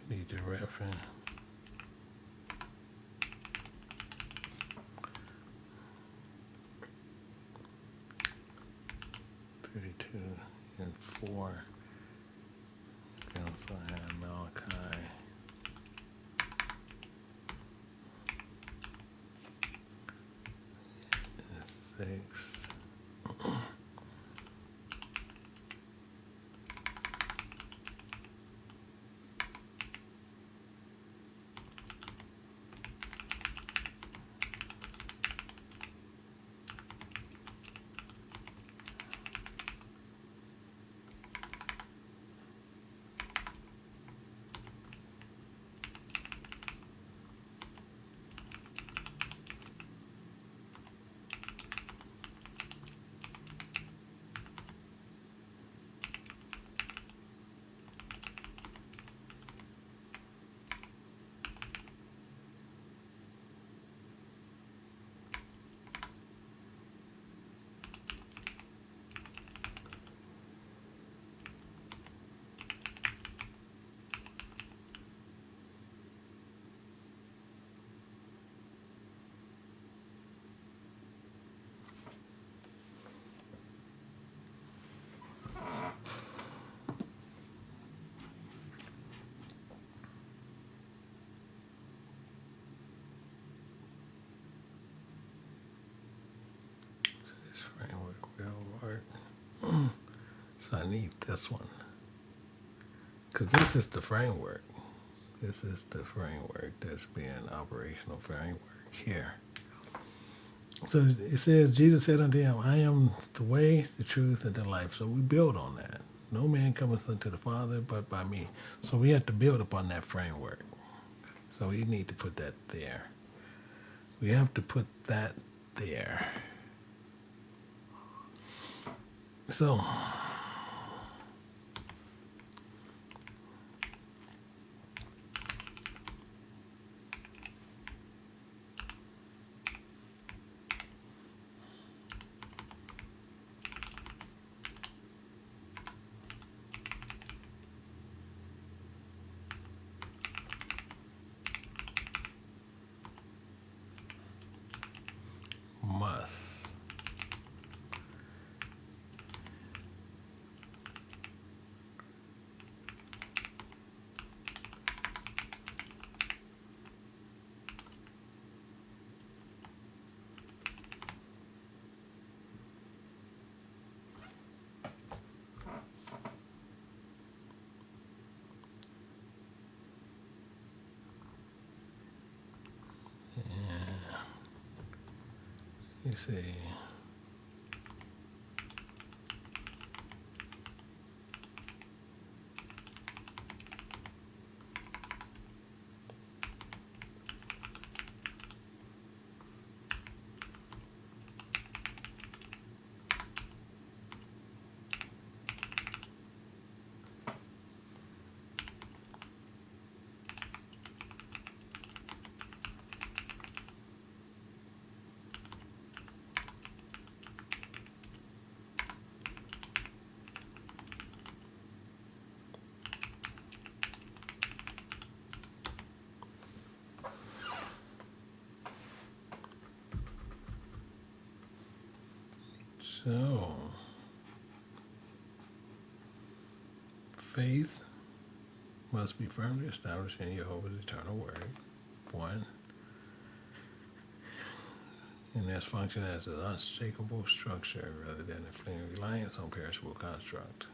Need to reference. And 4. We also have Malachi. And 6. This framework will work. So I need this one. Because this is the framework. This is the framework that's being operational framework here. So it says, Jesus said unto him, I am the way, the truth, and the life. So we build on that. No man cometh unto the Father but by me. So we have to build upon that framework. So we need to put that there. We have to put that there. So, must. You see. So, faith must be firmly established in Jehovah's eternal word. 1. And its function as an unshakable structure rather than a fleeting reliance on perishable construct.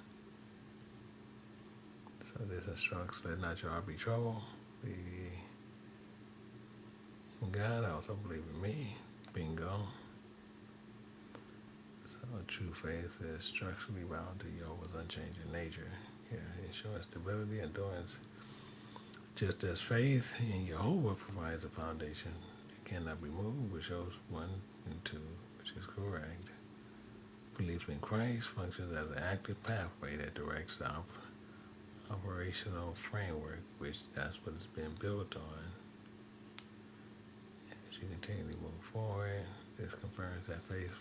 So this instructs, let not your heart be troubled. Be in God, also believe in me. Bingo. So true faith is structurally bound to Jehovah's unchanging nature. Yeah, ensuring stability, endurance. Just as faith in Jehovah provides a foundation, it cannot be moved, which shows 1 and 2, which is correct. Belief in Christ functions as an active pathway that directs the operational framework, which that's what it's been built on. As you continually move forward, this confirms that faith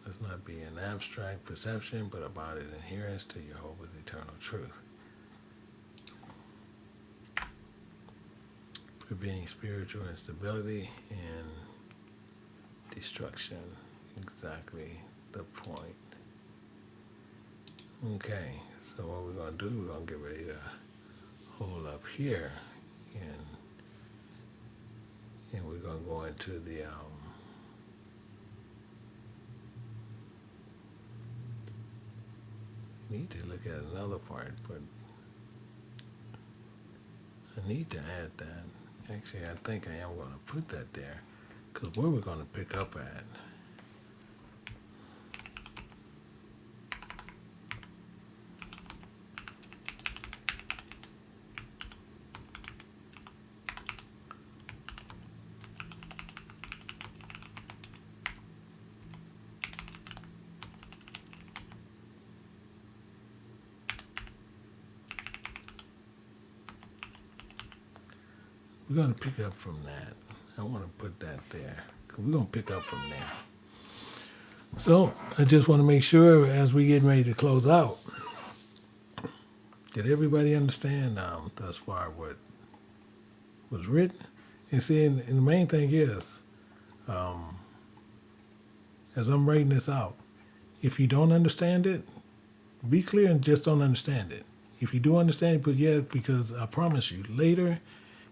must not be an abstract perception, but about an adherence to Jehovah's eternal truth. Preventing spiritual instability and destruction. Exactly the point. Okay, so what we're going to do, we're going to get ready to hold up here, and we're going to go into the need to look at another part, but I need to add that. Actually, I think I am going to put that there, because where we're going to pick up at. We're going to pick up from that. I want to put that there, because we're going to pick up from there. So I just want to make sure as we get ready to close out, did everybody understand thus far what was written? And see, and the main thing is, as I'm writing this out, if you don't understand it, be clear and just don't understand it. If you do understand it, put yeah, because I promise you, later,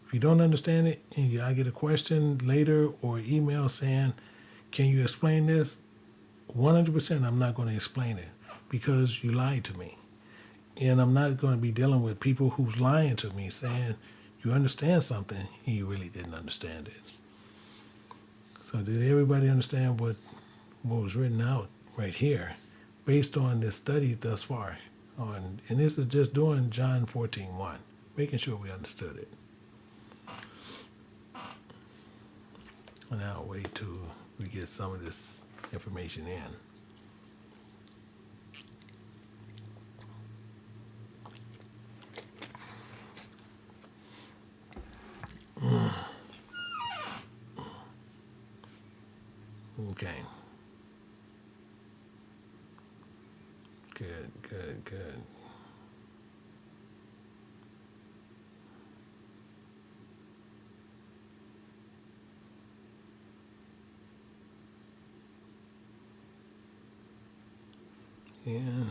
if you don't understand it and I get a question later or email saying, can you explain this? 100% I'm not going to explain it because you lied to me. And I'm not going to be dealing with people who's lying to me saying you understand something and you really didn't understand it. So did everybody understand what was written out right here based on this study thus far? And this is just doing John 14:1, making sure we understood it. And I'll wait till we get some of this information in. Okay. Good, good, good. Yeah.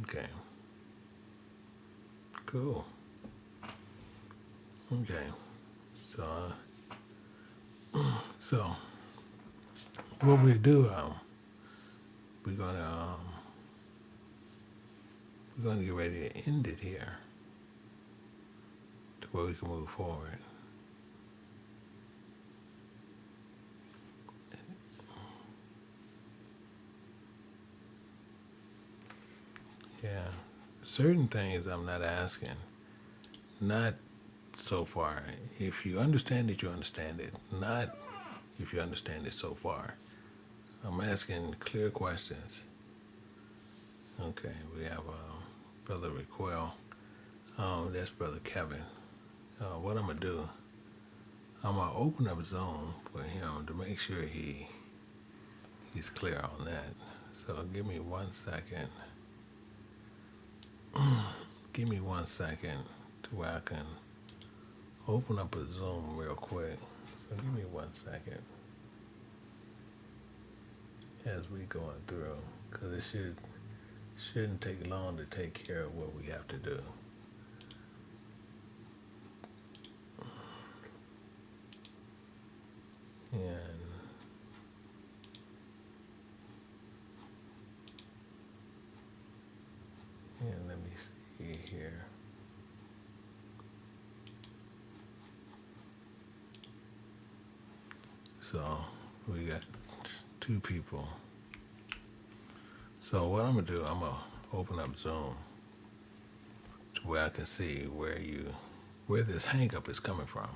Okay. Cool. Okay. So what we do, we're gonna get ready to end it here to where we can move forward. Yeah. Certain things I'm not asking. Not so far. If you understand it, you understand it. Not if you understand it so far. I'm asking clear questions. Okay, we have Brother Raquel. That's Brother Kevin. What I'm going to do, I'm going to open up Zoom for him to make sure he's clear on that. So give me 1 second. Give me 1 second to where I can open up a Zoom real quick. So give me 1 second as we going through, because it shouldn't take long to take care of what we have to do. And let me see here. So we got 2 people. So what I'm gonna do, I'm gonna open up Zoom to where I can see where this hang up is coming from.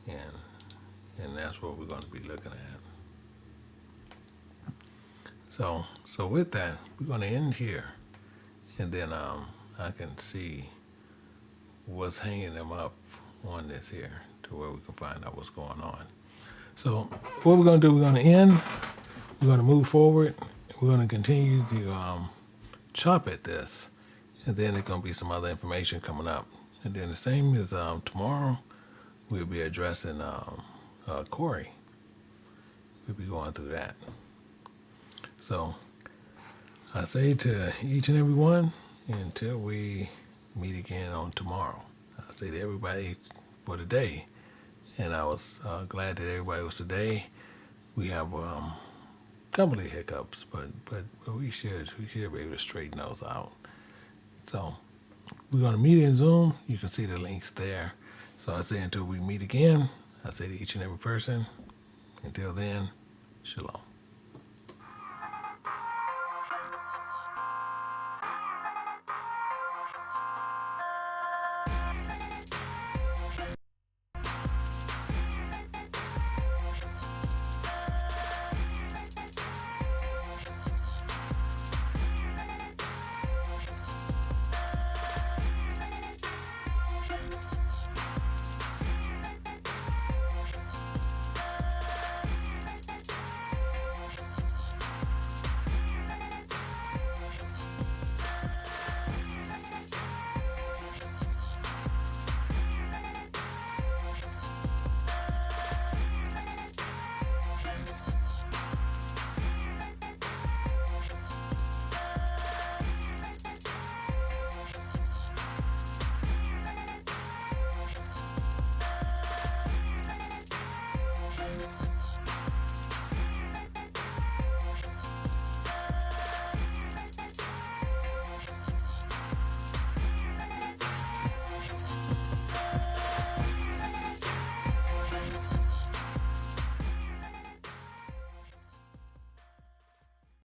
And that's what we're gonna be looking at. So with that, we're gonna end here, and then I can see what's hanging them up on this here to where we can find out what's going on. So what we're going to do, we're going to end, we're going to move forward, we're going to continue to chop at this, and then there's going to be some other information coming up. And then the same as tomorrow, we'll be addressing Corey. We'll be going through that. So I say to each and every one, until we meet again on tomorrow, I say to everybody for today, and I was glad that everybody was today. We have a couple of hiccups, but we should be able to straighten those out. So we're going to meet in Zoom. You can see the links there. So I say until we meet again, I say to each and every person, until then, shalom.